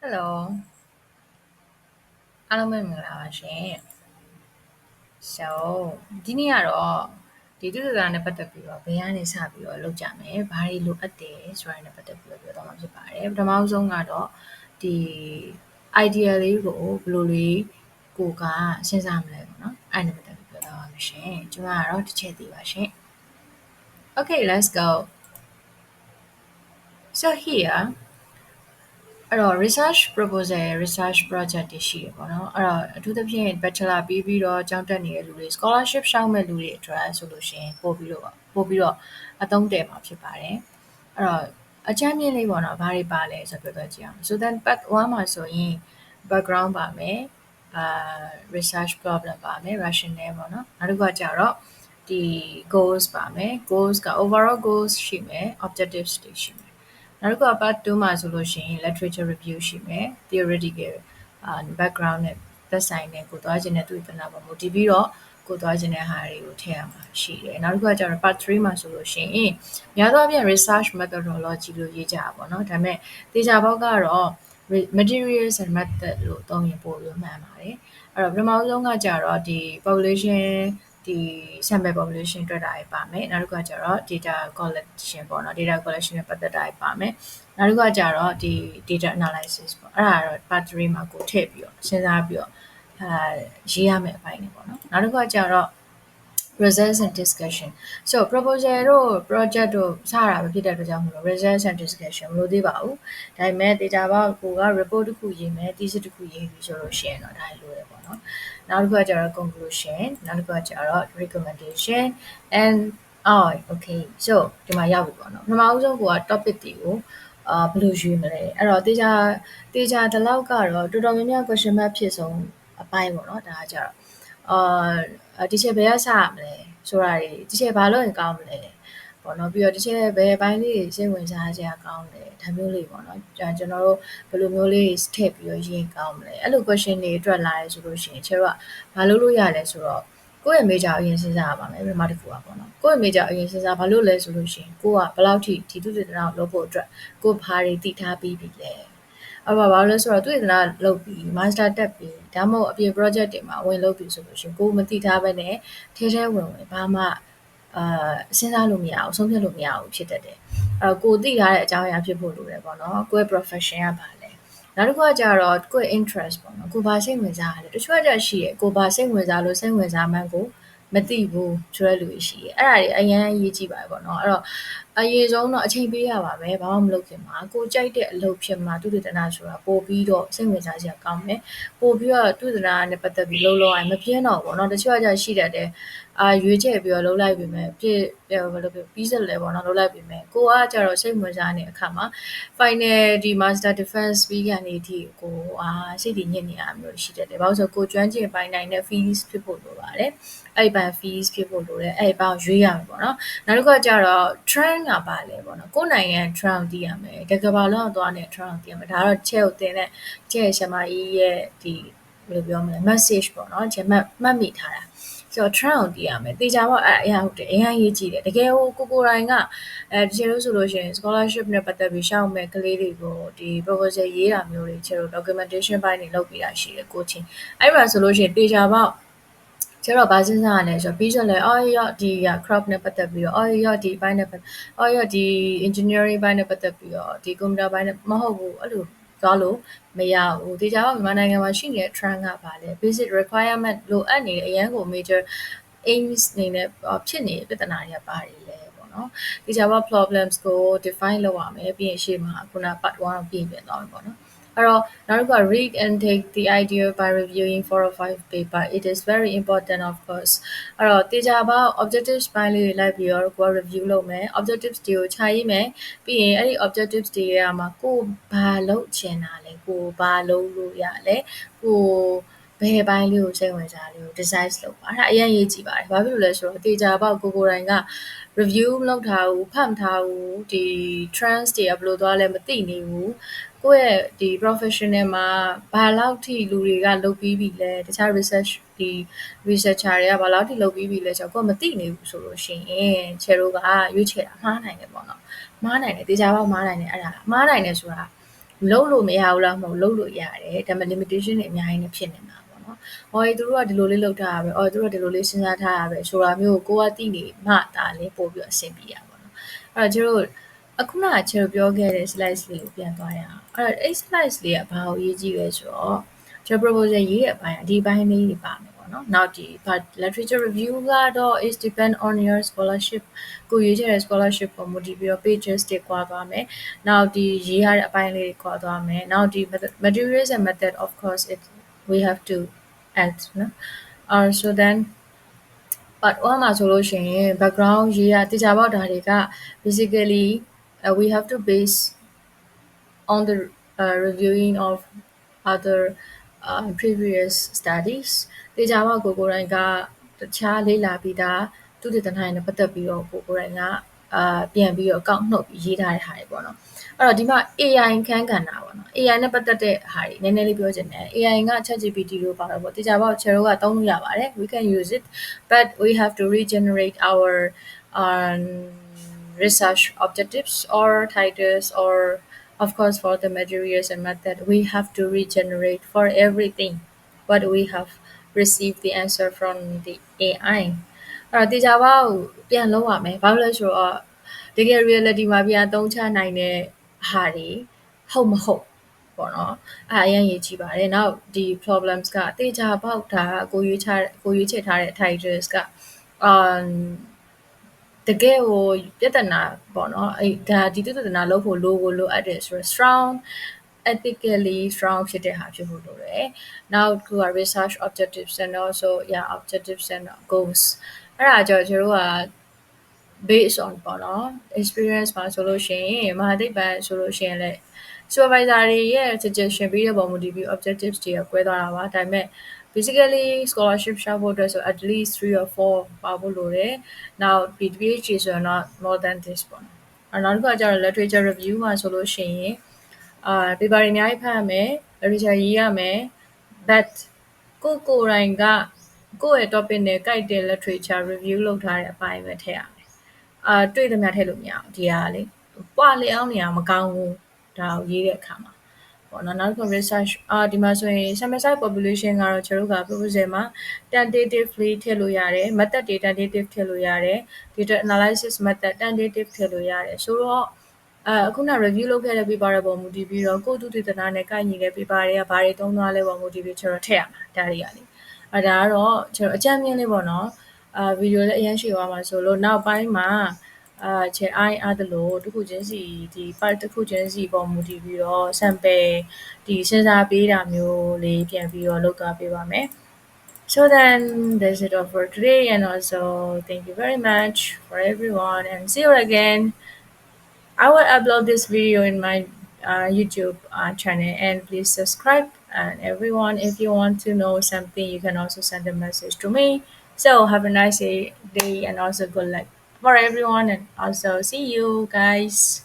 Hello အားလုံးပဲမင်္ဂလာပါရှင် So ဒီနေ့ကတော့ဒီသုတတနဲ့ပတ်သက်ပြီးတော့ဘယ်ကနေစပြီးတော့လုပ်ကြမယ်ဘာတွေလိုအပ်တယ်ဆိုတာနဲ့ပတ်သက်ပြီးတော့ပြောသွားမှာဖြစ်ပါတယ်ပထမဆုံးကတော့ဒီ idea လေးကိုဘယ်လိုလေးကိုကစဉ်းစားမလဲပေါ့နော်အဲ့ဒါနဲ့ပတ်သက်ပြီးပြောသွားပါမယ်ရှင်ကျွန်မကတော့တစ်ချက်သေးပါရှင် Okay let's go So here အဲ့တော့ research proposal research project တွေရှိတယ်ပေါ့နော်အဲ့တော့အထူးသဖြင့် bachelor ပြီးပြီးတော့ကျောင်းတက်နေတဲ့လူတွေ scholarship ရှောက်မဲ့လူတွေအတွက်ဆိုလို့ရှိရင်ပို့ပြီးတော့အသုံးတည့်မှာဖြစ်ပါတယ်အဲ့တော့အကြမ်းမြင့်လေးပေါ့နော်ဘာတွေပါလဲဆိုတော့ပြောကြည့်အောင် so then part 1မှာဆိုရင် background ပါမယ်research problem ပါမယ် rationale ပေါ့နော်နောက်တစ်ခုကကြတော့ဒီ goals ပါမယ် goals က overall goals ရှိမယ် objectives တွေရှိမယ်နောက်တစ်ခုက part 2မှာဆိုလို့ရှိရင် literature review ရှိမယ် theoretical background နဲ့သက်ဆိုင်တဲ့ကိုသွားခြင်းနဲ့သူ့တနာပေါ်မူတည်ပြီးတော့ကိုသွားခြင်းတဲ့ဟာတွေကိုထည့်ရမှာရှိတယ်နောက်တစ်ခုကကျတော့ part 3မှာဆိုလို့ရှိရင်များသောအားဖြင့် research methodology လို့ရေးကြတာပေါ့နော်ဒါပေမဲ့တေချာဘောက်ကတော့ materials and method လို့သုံးရင်ပိုပြီးမှန်ပါတယ်အဲ့တော့ပထမဆုံးကကြတော့ဒီ population ဒီ sample population တွေ့တာတွေပါမယ်နောက်တစ်ခုကကျတော့ data collection ပေါ့နော် data collection နဲ့ပတ်သက်တာတွေပါမယ်နောက်တစ်ခုကကျတော့ဒီ data analysis ပေါ့အဲ့ဒါကတော့ part 3မှာကိုထည့်ပြီးတော့စဉ်းစားပြီးတော့ရေးရမယ့်အပိုင်းတွေပေါ့နော်နောက်တစ်ခုကကျတော့ results and discussion so proposal တို့ project တို့စတာပဲဖြစ်တဲ့အတွက်ကြောင့်မလို့ results and discussion မလို့သေးပါဘူးဒါပေမဲ့ data ဘောက်ကိုက report တစ်ခုရေးမယ် thesis တစ်ခုရေးပြီးဆိုလို့ရှိရင်တော့ဒါလိုရပေါ့နော်နောက်တစ်ခုကကျတော့ conclusion နောက်တစ်ခုကကျတော့ recommendation and okay so ဒီမှာရောက်ပြီပေါ့နော်ပထမဦးဆုံးက topic တွေကိုဘယ်လိုရွေးမလဲအဲ့တော့တေချာဒီလောက်ကတော့တော်တော်များများ question mark ဖြစ်ဆုံးအပိုင်းပေါ့နော်ဒါကကျတော့ဒီချက်ဘယ်ကစရမလဲဆိုတာတွေဒီချက်ဘာလို့ရင်ကောင်းမလဲပေါ့နော်ပြီးတော့ဒီချက်ဘယ်ပိုင်းလေးစိတ်ဝင်စားကြကောင်းတယ်ဒါမျိုးလေးပေါ့နော်ကျွန်တော်တို့ဘယ်လိုမျိုးလေးထည့်ပြီးတော့ရေးကောင်းမလဲအဲ့လို question တွေအတွက်လာရဲဆိုလို့ရှိရင်ကျွန်တော်ကဘာလို့ရလဲဆိုတော့ကိုယ့်ရဲ့ major အရင်စဉ်းစားရပါမယ်ပထမတစ်ခုပါပေါ့နော်ကိုယ့်ရဲ့ major အရင်စဉ်းစားဘာလို့လဲဆိုလို့ရှိရင်ကိုကဘယ်လောက်ထိဒီသူတေသနာကိုလုပ်ဖို့အတွက်ကိုဘာတွေတည်ထားပြီးပြီလဲအဲ့ဘာလို့လဲဆိုတော့သူတေသနာလုပ်ပြီး master တက်ပြီးဒါမှမဟုတ်အပြင် project တွေမှာဝင်လုပ်ပြီးဆိုလို့ရှိရင်ကိုမတည်ထားဘဲနဲ့ထဲဝင်ဘာမှစဉ်းစားလို့မရအောင်ဆုံးဖြတ်လို့မရအောင်ဖြစ်တတ်တယ်အဲ့တော့ကိုသိထားတဲ့အကြောင်းအရာဖြစ်ဖို့လိုတယ်ပေါ့နော်ကိုယ့်ရဲ့ profession ကပါလဲနောက်တစ်ခုကကြတော့ကိုယ့် interest ပေါ့နော်ကိုဘာစိတ်ဝင်စားရလဲတချို့ကကြရှိရကိုဘာစိတ်ဝင်စားလို့စိတ်ဝင်စားမှန်းကိုမသိဘူးဆိုတဲ့လူတွေရှိတယ်အဲ့ဒါတွေအရင်အရေးကြီးပါတယ်ပေါ့နော်အဲ့တော့အရေးဆုံးတော့အချိန်ပေးရပါမယ်ဘာမှမလုပ်ခင်မှာကိုကြိုက်တဲ့အလုပ်ဖြစ်မှာသူတေသနာဆိုတာပို့ပြီးတော့စိတ်ဝင်စားစရာကောင်းတယ်ပို့ပြီးတော့သူတေသနာနဲ့ပတ်သက်ပြီးလုံးရင်မပြင်းတော့ဘူးเนาะတချို့ကကြရှိတတ်တယ်ရွေးချယ်ပြီးတော့လုံးလိုက်ပြီမဲ့ပြည့်ဘယ်လိုပြောပြီးစက်လဲပေါ့နော်လုံးလိုက်ပြီမဲ့ကိုကကြတော့စိတ်ဝင်စားနေတဲ့အခါမှာ final ဒီ master defense ပြီးကနေဒီကိုစိတ်တည်ညစ်နေရမျိုးရှိတတ်တယ်ဘာလို့ဆိုကိုကျွမ်းကျင်ပိုင်းနိုင်တဲ့ fees ဖြစ်ဖို့လိုပါတယ်အဲ့ဒီပိုင်း fees ဖြစ်ဖို့လိုတယ်အဲ့ဒီပိုင်းရွေးရမယ်ပေါ့နော်နောက်တစ်ခုကကြတော့ trend ကပါလဲပေါ့နော်ကိုယ်နိုင်ငံ trend သိရမယ်တကဘာလုံးသွားနေ trend သိရမယ်ဒါတော့ချက်ကိုတင်တဲ့ချက်ရှမကြီးရဲ့ဒီဘယ်လိုပြောမလဲ message ပေါ့နော်ချက်မှတ်မိထားတာဆိုတော့ trend ကိုသိရမယ်တေချာပေါ့အဲ့အရာဟုတ်တယ်အရင်ရေးကြည့်တယ်တကယ်ကိုကိုတိုင်းကဒီလိုဆိုလို့ရှိရင် scholarship နဲ့ပတ်သက်ပြီးရှောက်မဲ့ကလေးတွေကိုဒီ proposal ရေးတာမျိုးတွေချက်တို့ documentation ပိုင်းတွေလုပ်ပြီးတာရှိတယ်ကိုချင်းအဲ့မှာဆိုလို့ရှိရင်တေချာပေါ့ကျတော့ဘာစဉ်းစားရလဲဆိုတော့ပြီးဆိုလဲဒီ crop နဲ့ပတ်သက်ပြီးတော့ဒီဘိုင်းနဲ့ဒီ engineering ဘိုင်းနဲ့ပတ်သက်ပြီးတော့ဒီ computer ဘိုင်းနဲ့မဟုတ်ဘူးအဲ့လိုသွားလို့မရဘူးတေချာမြန်မာနိုင်ငံမှာရှိနေတဲ့ trend ကပါလဲ basic requirement လိုအပ်နေတဲ့အရန်ကို major aims နေနဲ့ဖြစ်နေတဲ့ပြဿနာတွေကပါတယ်လေပေါ့နော်တေချာ problems ကို define လုပ်ရမယ်ပြီးရင်ရှေ့မှာခုန part 1ပြင်သွားမယ်ပေါ့နော်အဲ့တော့နောက်တစ်ခုက read and take the idea by reviewing 4 or 5 paper it is very important of course အဲ့တော့တေချာပေါ objectives ပိုင်းလေးတွေလိုက်ပြီးတော့ကို review လုပ်မယ် objectives တွေကိုခြာရေးမယ်ပြီးရင်အဲ့ဒီ objectives တွေကမှာကိုဘာလုပ်ချင်တာလဲကိုဘာလုပ်လို့ရလဲကိုဘယ်ပိုင်းလေးကိုစိတ်ဝင်စားလေးကို design လုပ်ပါအဲ့ဒါအရင်ရေးကြည့်ပါတယ်ဘာဖြစ်လို့လဲဆိုတော့တေချာပေါကိုတိုင်းက review လုပ်ထားဘူးဖတ်မထားဘူးဒီ trends တွေကဘယ်လိုသွားလဲမသိနေဘူးကိုယ့်ရဲ့ဒီ professional မှာဘာလောက်ထိလူတွေကလုပ်ပြီးပြီလဲတခြား research ဒီ researcher တွေကဘာလောက်ထိလုပ်ပြီးပြီလဲဆိုတော့ကိုယ်မသိနေဘူးဆိုလို့ရှိရင်ချယ်တို့ကရွေးချယ်တာမှားနိုင်တယ်ပေါ့နော်မှားနိုင်တယ်တေချာပေါက်မှားနိုင်တယ်အဲ့ဒါမှားနိုင်တယ်ဆိုတာ လုံးလို့မရဘူးလားမဟုတ်လုံးလို့ရတယ်ဒါပေမဲ့ limitation တွေအများကြီးနဲ့ဖြစ်နေတာပေါ့နော်။ဟောသူတို့ကဒီလိုလေးလုပ်ထားတာပဲ။သူတို့ကဒီလိုလေးစဉ်းစားထားတာပဲဆိုတာမျိုးကိုကသိနေမှဒါလေးပို့ပြီးအဆင်ပြေတာပေါ့နော်။အဲ့တော့ကျတို့အခုနကကျတို့ပြောခဲ့တဲ့ slides လေးကိုပြန်သွားရအောင်။အဲ့တော့ slides လေးကဘာကိုရေးကြည့်လဲဆိုတော့ကျတို့ proposal ရေးတဲ့အပိုင်းဒီပိုင်းလေးတွေပါမယ်ပေါ့နော်။နောက်ဒီ literature review ကတော့ is depend on your scholarship ကိုရွေးချယ်တဲ့ scholarship ပေါ်မူတည်ပြီးတော့ pages တွေကွာသွားမယ်။နောက်ဒီရေးရတဲ့အပိုင်းလေးတွေကွာသွားမယ်။နောက်ဒီ materials and method of course we have to add နော် so then part 1မှာဆိုလို့ရှိရင် background ရေးရတေချာပေါက်ဒါတွေက basically we have to base on the reviewing of other previous studies တေချာပေါက်ကိုယ်တိုင်ကတခြားလေ့လာပြီးသားသူတည်တနာနဲ့ပတ်သက်ပြီးတော့ကိုယ်တိုင်ကပြန်ပြီးတော့ကောက်နှုတ်ရေးထားတဲ့ဟာတွေပေါ့နော်အဲ့တော့ဒီမှာ AI ခန်းကဏ္ဍပေါ့နော် AI နဲ့ပတ်သက်တဲ့ဟာတွေနည်းနည်းလေးပြောချင်တယ် AI က ChatGPT လို့ပါတော့ပေါ့တေချာပေါက် Chero ကသုံးလို့ရပါတယ် we can use it but we have to regenerate our research objectives or titles or of course for the materials and method we have to regenerate for everything but we have received the answer from the AI အဲ့တော့တေချာပေါက်ပြန်လုံးရမယ်ဘာလို့လဲဆိုတော့တကယ် reality မှာပြန်သုံးချနိုင်တဲ့ဟာတွေဟုတ်မဟုတ်ပေါ့နော်အဲ့အရင်ရေးကြည့်ပါတယ်နောက်ဒီ problems ကတေချာပေါက်ဒါကိုရွေးချယ်ထားတဲ့ titles ကတကယ်ကိုပြဿနာပေါ့နော်အဲ့ဒါဒီပြဿနာလုပ်ဖို့လိုအပ်တယ်ဆိုတော့ strong ethically strong ဖြစ်တဲ့ဟာဖြစ်ဖို့လိုတယ်။ Now to our research objectives and also objectives and goals အဲ့ဒါကြောင့်ကျတို့က based on ပေါ့နော် experience မှာဆိုလို့ရှိရင်မဟာသိပ္ပံဆိုလို့ရှိရင်လည်း supervisor တွေရဲ့ suggestion ပေးတဲ့ပုံမူတည်ပြီး objectives တွေကကွဲသွားတာပါဒါပေမဲ့basically scholarship ရှာဖို့အတွက်ဆို at least 3 or 4ပါဖို့လိုတယ်။ Now PhD ဆိုတော့ more than this ပေါ့နော်။နောက်တစ်ခုကကျတော့ literature review မှာဆိုလို့ရှိရင်paper တွေအများကြီးဖတ်ရမယ် literature ရေးရမယ် but ကိုယ်တိုင်ကကိုယ့်ရဲ့ topic နဲ့ကိုက်တဲ့ literature review လုပ်ထားတဲ့အပိုင်းပဲထည့်ရမယ်။တွေ့သမျှထည့်လို့မရဘူးဒီဟာလေပွားလျောင်းနေအောင်မကောင်းဘူးဒါကိုရေးတဲ့အခါမှာပေါ့နော်နောက်တစ်ခု research ဒီမှာဆိုရင် sample size population ကတော့ကျွန်တော်တို့က proposal မှာ tentatively ထည့်လို့ရတယ် method တွေ tentative ထည့်လို့ရတယ် data analysis method tentative ထည့်လို့ရတယ်ဆိုတော့အခုန review လုပ်ခဲ့တဲ့ paper တွေပေါ်မူတည်ပြီးတော့ကိုယ့်သူတည်တနာနဲ့ကိုက်ညီတဲ့ paper တွေကဘာတွေသုံးသွားလဲပေါ်မူတည်ပြီးကျွန်တော်ထည့်ရမှာဒါတွေကလေဒါကတော့ကျွန်တော်အကြမ်းမြင်လေးပေါ့နော်ဗီဒီယိုလည်းအရင်ရှိသွားမှာဆိုလို့နောက်ပိုင်းမှာချေအိုင်းအားတလို့တစ်ခုချင်းစီဒီ part တစ်ခုချင်းစီပေါ်မူတည်ပြီးတော့ sample ဒီစဉ်းစားပေးတာမျိုးလေးပြန်ပြီးတော့လုပ်သွားပေးပါမယ် So then that's it all for today and also thank you very much for everyone and see you again I will upload this video in my YouTube channel and please subscribe and everyone if you want to know something you can also send a message to me so have a nice day and also good luck for everyone and also see you guys